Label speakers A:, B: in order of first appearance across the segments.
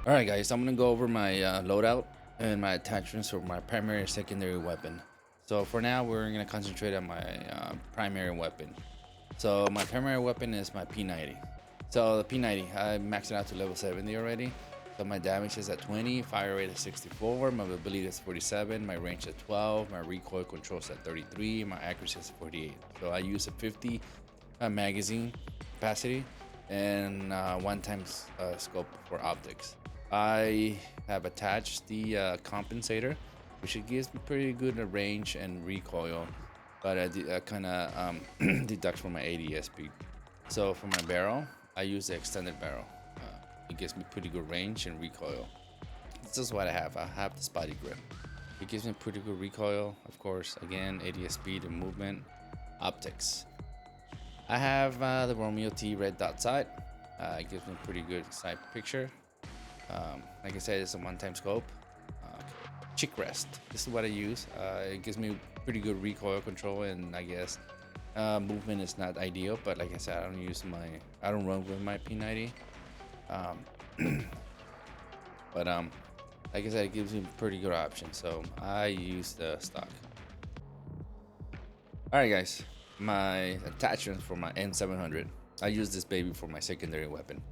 A: Alright guys, I'm gonna go over my loadout and my attachments for my primary and secondary weapon. So for now we're gonna concentrate on my primary weapon. So my primary weapon is my P90. So the P90, I maxed it out to level 70 already. So my damage is at 20, fire rate is 64, my mobility is 47, my range is 12, my recoil control is at 33, my accuracy is 48. So I use a 50 magazine capacity and one times scope for optics. I have attached the compensator, which it gives me pretty good range and recoil, but I kind of deducts from my ADS speed. So for my barrel, I use the extended barrel. It gives me pretty good range and recoil. This is what I have. I have the spotty grip. It gives me pretty good recoil, of course. Again, ADS speed and movement. Optics. I have the Romeo T red dot sight. It gives me a pretty good sight picture. Like I said, it's a one-time scope. Chick rest. This is what I use. It gives me pretty good recoil control, and I guess movement is not ideal. But like I said, I don't run with my P90. But like I said, it gives me pretty good option. So I use the stock. All right, guys. My attachments for my M700. I use this baby for my secondary weapon.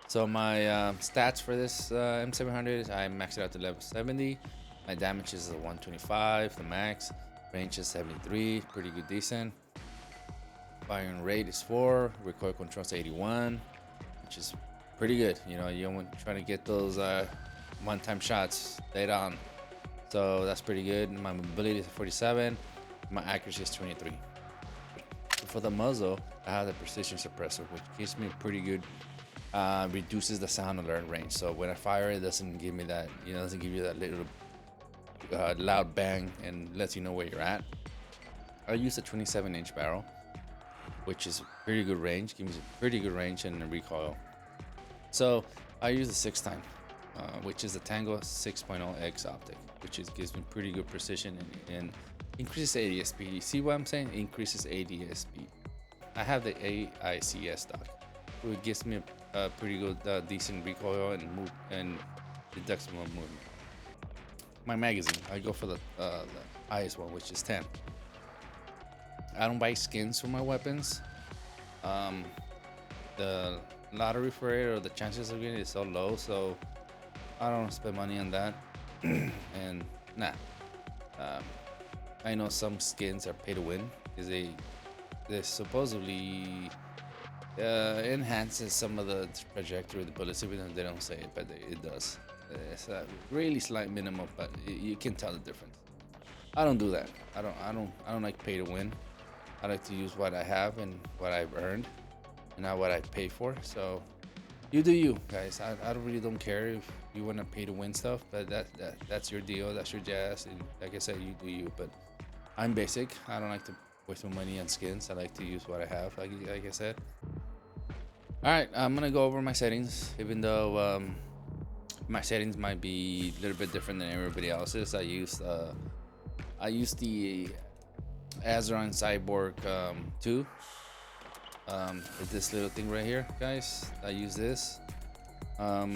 A: So my stats for this M700, I maxed it out to level 70. My damage is a 125, the max. Range is 73, pretty good, decent. Firing rate is 4, recoil control is 81, which is pretty good. You know, you want trying to get those one-time shots dead on. So that's pretty good. My mobility is 47, my accuracy is 23. For the muzzle, I have the precision suppressor, which gives me pretty good. Reduces the sound alert range, so when I fire it doesn't give me that, doesn't give you that little loud bang, and lets you know where you're at. I use a 27-inch barrel, which is pretty good range, gives me pretty good range and recoil. So I use the 6-time, which is the Tango 6.0X optic, which gives me pretty good precision and increases ADS speed. You see what I'm saying? Increases ADS speed. I have the AICS stock, which gives me a pretty good, decent recoil and deducts more movement. My magazine, I go for the highest one, which is 10. I don't buy skins for my weapons. The lottery for it, or the chances of getting it, is so low, so I don't spend money on that. And nah, I know some skins are pay to win because they supposedly enhances some of the trajectory of the bullets, even though they don't say it, but it does. It's a really slight minimum, but you can tell the difference. I don't do that. I don't like pay to win. I like to use what I have and what I've earned, and not what I pay for. So you do you, guys. I don't care if you want to pay to win stuff, but that's your deal. That's your jazz. And like I said, you do you. But I'm basic. I don't like to waste my money on skins. I like to use what I have, like I said. All right, I'm gonna go over my settings, even though my settings might be a little bit different than everybody else's. I use the Azeron Cyborg II. With this little thing right here, guys. I use this. I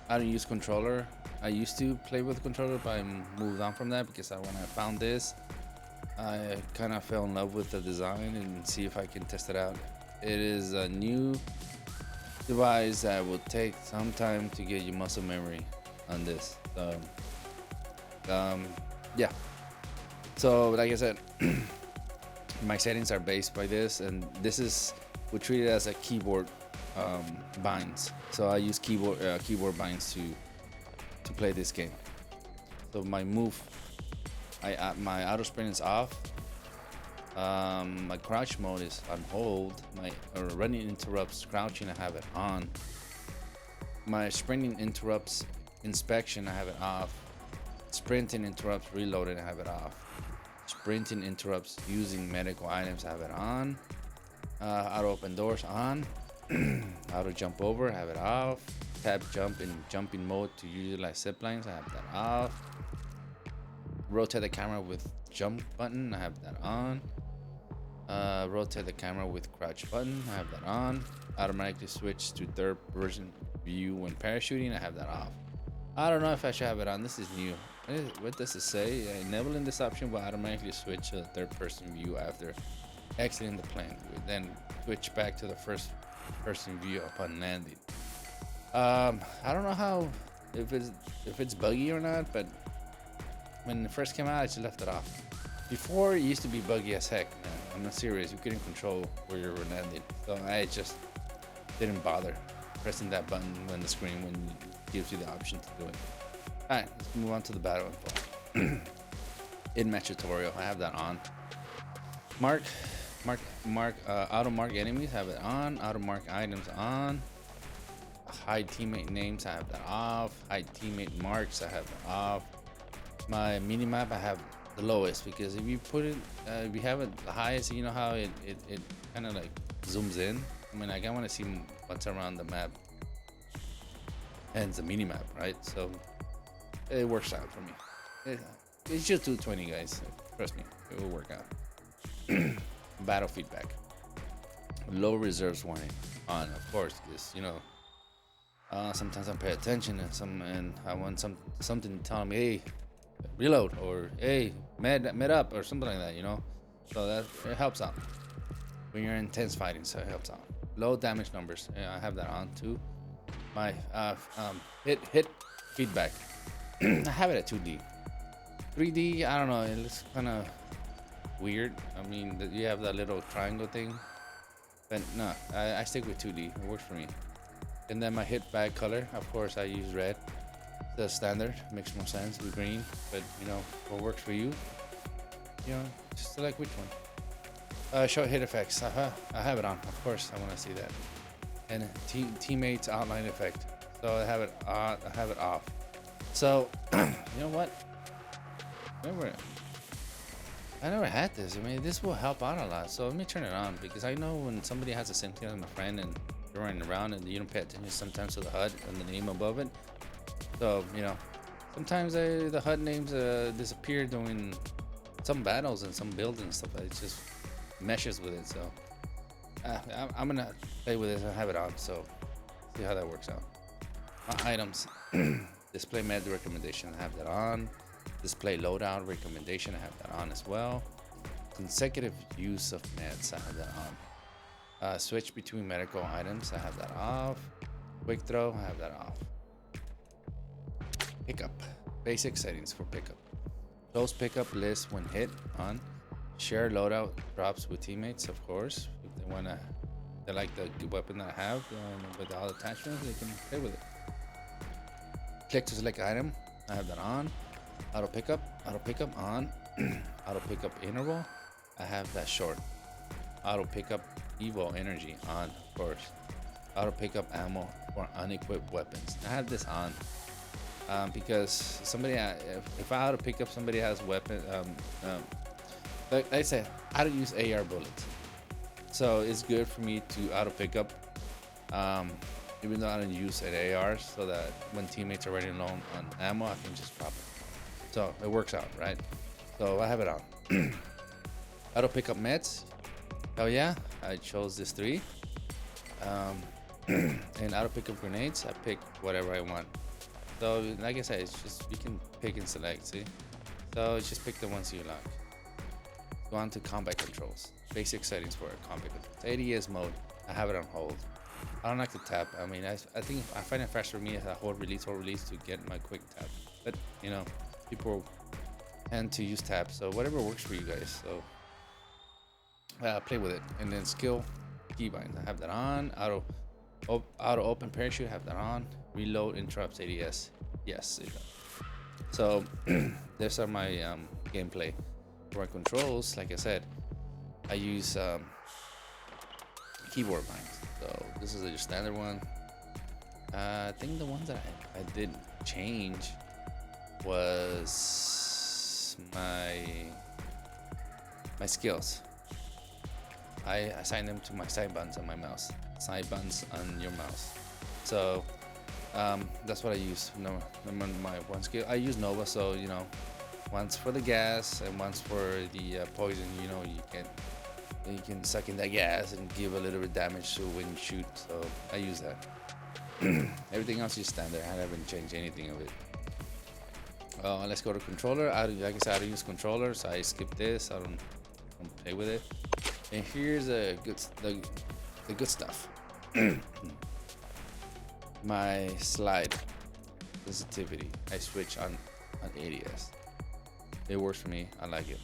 A: don't use controller. I used to play with controller, but I moved on from that because when I found this, I kind of fell in love with the design and see if I can test it out. It is a new device that will take some time to get your muscle memory on this. So, yeah. So, like I said, my settings are based by this, and we treat it as a keyboard binds. So I use keyboard binds to play this game. So my my auto sprint is off. My crouch mode is on hold. My running interrupts crouching, I have it on. My sprinting interrupts inspection, I have it off. Sprinting interrupts reloading, I have it off. Sprinting interrupts using medical items, I have it on. Auto open doors on. Auto jump over, I have it off. Tap jump in jumping mode to utilize zip lines, I have that off. Rotate the camera with jump button, I have that on. Rotate the camera with crouch button, I have that on. Automatically switch to third person view when parachuting. I have that off. I don't know if I should have it on. This is new. What does it say? Enabling this option will automatically switch to the third-person view after exiting the plane. Then switch back to the first-person view upon landing. I don't know how if it's buggy or not, but when it first came out, I just left it off. Before, it used to be buggy as heck, man. I'm not serious. You couldn't control where you were landing, so I just didn't bother pressing that button when the screen gives you the option to do it. All right, let's move on to the battle info. In-match tutorial, I have that on. Auto mark enemies, have it on. Auto mark items on. Hide teammate names, I have that off. Hide teammate marks, I have that off. My mini map, I have the lowest, because if you put it, if you have it the highest, you know how it kind of like zooms in. I mean, like, I want to see what's around the map, and it's a mini map, right? So it works out for me. It's just 220, guys. Trust me, it will work out. Battle feedback. Low reserves warning on, of course, because sometimes I pay attention and I want something telling me, hey, reload, or hey, med up, or something like that, So that it helps out when you're in intense fighting. So it helps out. Low damage numbers, I have that on too. My hit feedback, I have it at 2D. 3D, I don't know, it looks kind of weird. I mean, you have that little triangle thing, but no, I stick with 2D. It works for me. And then my hit bag color, of course, I use red. The standard makes more sense with green, but what works for you, just select which one. Show hit effects, I have it on, of course. I want to see that. And teammates outline effect, so I have it on, I have it off. So you know what, I never had this. I mean, this will help out a lot, so let me turn it on, because I know when somebody has the same thing as my friend and you're running around and you don't pay attention sometimes to the HUD and the name above it. So sometimes the HUD names disappear during some battles and some builds and stuff. It just meshes with it. So I'm gonna play with it and have it on, so see how that works out. My items. Display med recommendation, I have that on. Display loadout recommendation, I have that on as well. Consecutive use of meds, I have that on. Switch between medical items, I have that off. Quick throw, I have that off. Pickup, basic settings for pickup. Close pickup list when hit, on. Share loadout drops with teammates, of course. If they like the weapon that I have with all attachments, they can play with it. Click to select item, I have that on. Auto pickup on. Auto pickup interval, I have that short. Auto pickup evo energy on, of course. Auto pickup ammo for unequipped weapons, I have this on because somebody, if I auto pick up somebody has weapon, like I said, I don't use AR bullets, so it's good for me to auto pick up, even though I don't use an AR, so that when teammates are running low on ammo, I can just drop it. So it works out, right? So I have it on. Auto pick up meds. Oh yeah, I chose this 3. And auto pick up grenades, I pick whatever I want. So like I said, it's just, you can pick and select, see? So just pick the ones you like. Go on to combat controls. Basic settings for combat controls. ADS mode, I have it on hold. I don't like to tap. I mean, I think I find it faster for me as I hold release to get my quick tap. But people tend to use tap, so whatever works for you guys. So play with it. And then skill keybinds, I have that on. Auto open parachute, have that on. Reload interrupts ADS, yes, it does. So these are my gameplay. For my controls, like I said, I use keyboard binds. So this is a standard one. I think the ones that I did change was my skills. I assign them to my side buttons on my mouse. Side buttons on your mouse. So that's what I use. My one skill. I use Nova, so once for the gas and once for the poison. You can suck in that gas and give a little bit of damage to when you shoot. So I use that. Everything else is standard. I haven't changed anything of it. Let's go to controller. Like I said, I don't use controllers. So I skip this. I don't play with it. And here's the good stuff. My slide sensitivity. I switch on ADS. It works for me. I like it.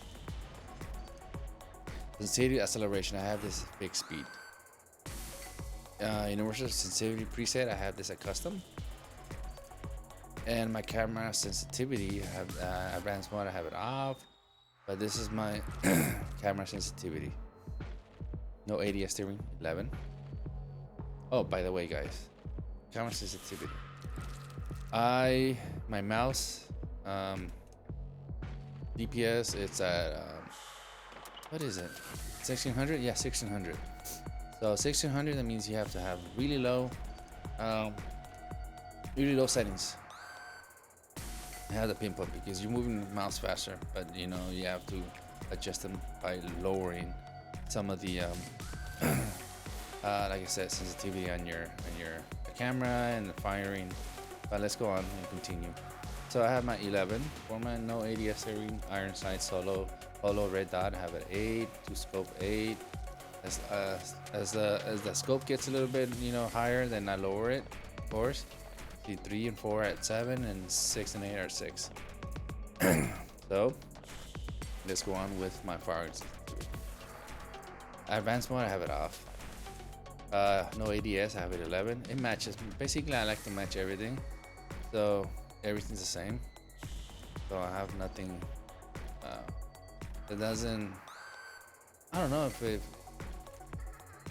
A: Sensitivity acceleration. I have this fixed speed. Universal sensitivity preset. I have this at custom. And my camera sensitivity, I have advanced mode. I have it off. But this is my camera sensitivity. No ADS steering. 11. Oh, by the way, guys, camera sensitivity. My mouse DPS. It's at what is it? 1600? Yeah, 1600. So 1600. That means you have to have really low settings. I have the pinpoint because you're moving the mouse faster, but you know you have to adjust them by lowering some of the like I said, sensitivity on your camera and the firing. But let's go on and continue. So I have my 11 for my no ADS steering, iron sight solo, holo red dot. I have an 8 to scope 8. As the scope gets a little bit higher, then I lower it, of course. See 3 and 4 at 7, and 6 and 8 are 6. So let's go on with my firing sensitivity. Advanced mode, I have it off. No ADS, I have it 11. It matches. Basically, I like to match everything, so everything's the same. So I have nothing. It doesn't. I don't know if it.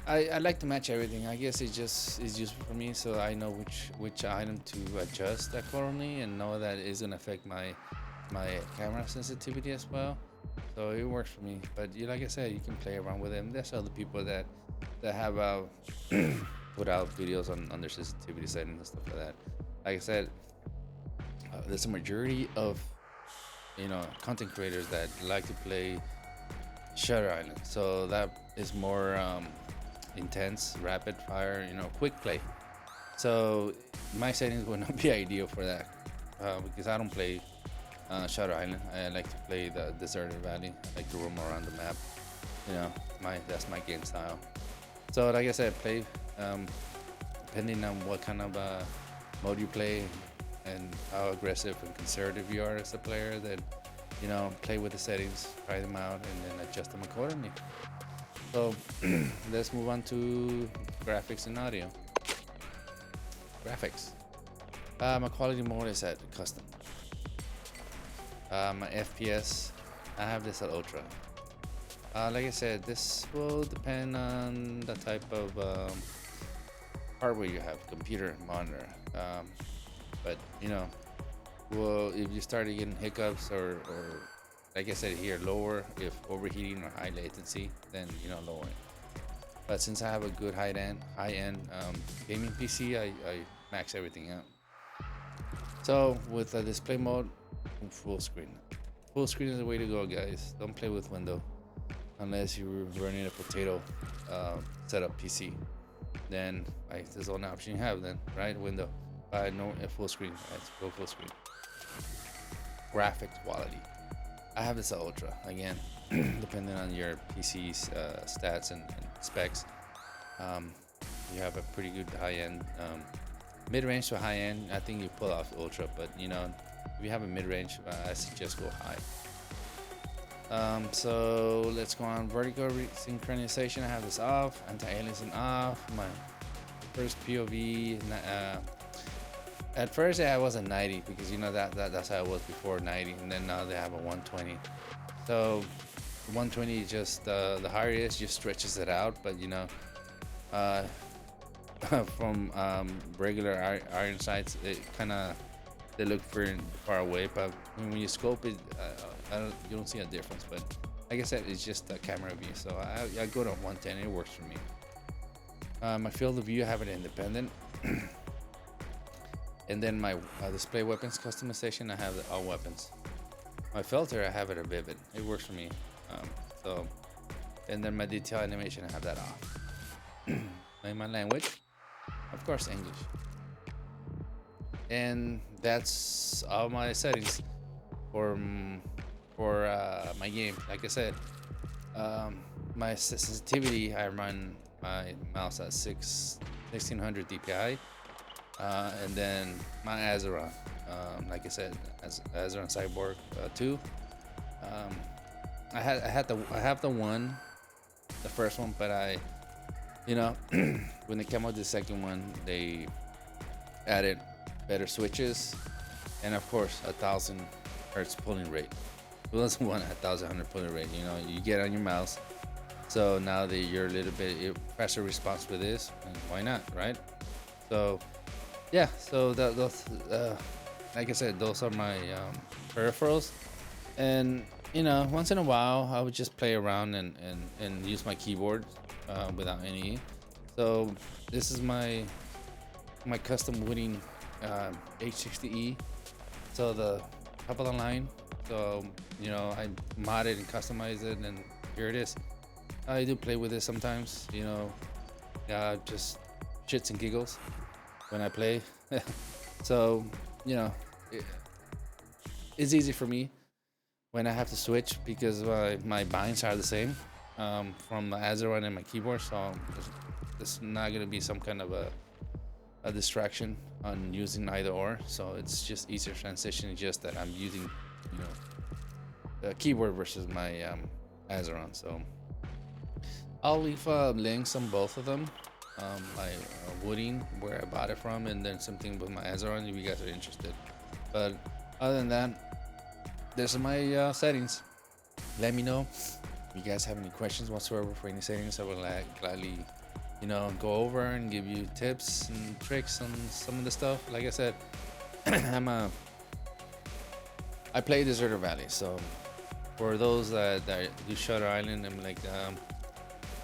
A: I like to match everything. I guess it just is useful for me, so I know which item to adjust accordingly, and know that it's gonna affect my camera sensitivity as well. So it works for me. But like I said, you can play around with them. There's other people that have put out videos on their sensitivity settings and stuff like that. Like I said, there's a majority of content creators that like to play Shutter Island, so that is more intense, rapid fire, quick play. So my settings would not be ideal for that because I don't play Shutter Island. I like to play the deserted valley. I like to roam around the map. That's my game style. So like I said, play depending on what kind of mode you play and how aggressive and conservative you are as a player. Then play with the settings, try them out, and then adjust them accordingly. So let's move on to graphics and audio. Graphics. My quality mode is at custom. My FPS, I have this at ultra. Like I said, this will depend on the type of hardware you have, computer, monitor. But well, if you start getting hiccups or like I said here, lower if overheating or high latency, then lower it. But since I have a good high-end gaming PC, I max everything out. So with the display mode, full screen. Full screen is the way to go, guys. Don't play with window unless you're running a potato setup PC. Then there's the only option you have. Then right, window. No, full screen. Let's go full screen. Graphics quality. I have this at ultra again, depending on your PC's stats and specs. You have a pretty good high-end, mid-range to high-end. I think you pull off ultra, but if you have a mid-range, I suggest go high. So let's go on vertical synchronization. I have this off. Anti-aliasing off. My first POV. At first I was a 90 because that's how it was before 90, and then now they have a 120. So 120 just the higher it is, just stretches it out. But from regular iron sights, it they look very far away. But when you scope it, you don't see a difference. But like I said, it's just a camera view, so I go to 110. It works for me. My field of view, I have it independent. And then my display weapons customization, I have all weapons. My filter, I have it a vivid. It works for me. And then my detail animation, I have that off. My language, of course, English. And that's all my settings for my game. Like I said, my sensitivity, I run my mouse at 1600 DPI, and then my Azeron, like I said, Azeron Cyborg II. I have the first one, but when they came out with the second one, they added better switches, and of course 1,000 Hz pulling rate. Who doesn't want 1,000 pulling rate? You get on your mouse, so now that you're a little bit faster response with this, and why not, right? So yeah, so those like I said, those are my peripherals, and once in a while I would just play around and use my keyboard without any. So this is my custom Wooting H60E, so the top of the line. So I modded and customized it, and here it is. I do play with it sometimes, just shits and giggles when I play. So it's easy for me when I have to switch, because my binds are the same from the Azeron and my keyboard, so there's not going to be some kind of a distraction on using either or. So it's just easier transition, just that I'm using the keyboard versus my Azeron. So I'll leave links on both of them, my Wooting, where I bought it from, and then something with my Azeron if you guys are interested. But other than that, there's my settings. Let me know if you guys have any questions whatsoever for any settings. I will gladly go over and give you tips and tricks on some of the stuff. Like I said, I play Deserter Valley, so for those that do Shutter Island,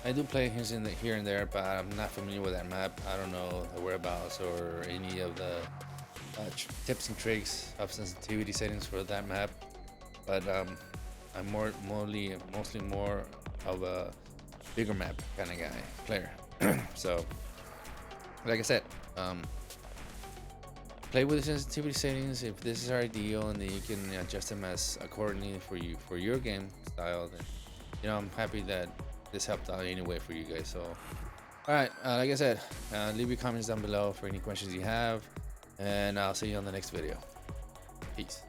A: I do play here and there, but I'm not familiar with that map. I don't know the whereabouts or any of the tips and tricks of sensitivity settings for that map. But I'm mostly more of a bigger map kind of player. So, like I said, play with the sensitivity settings. If this is ideal, and then you can adjust them as accordingly for your game style, then I'm happy that this helped out anyway for you guys. So all right, like I said, leave your comments down below for any questions you have, and I'll see you on the next video. Peace.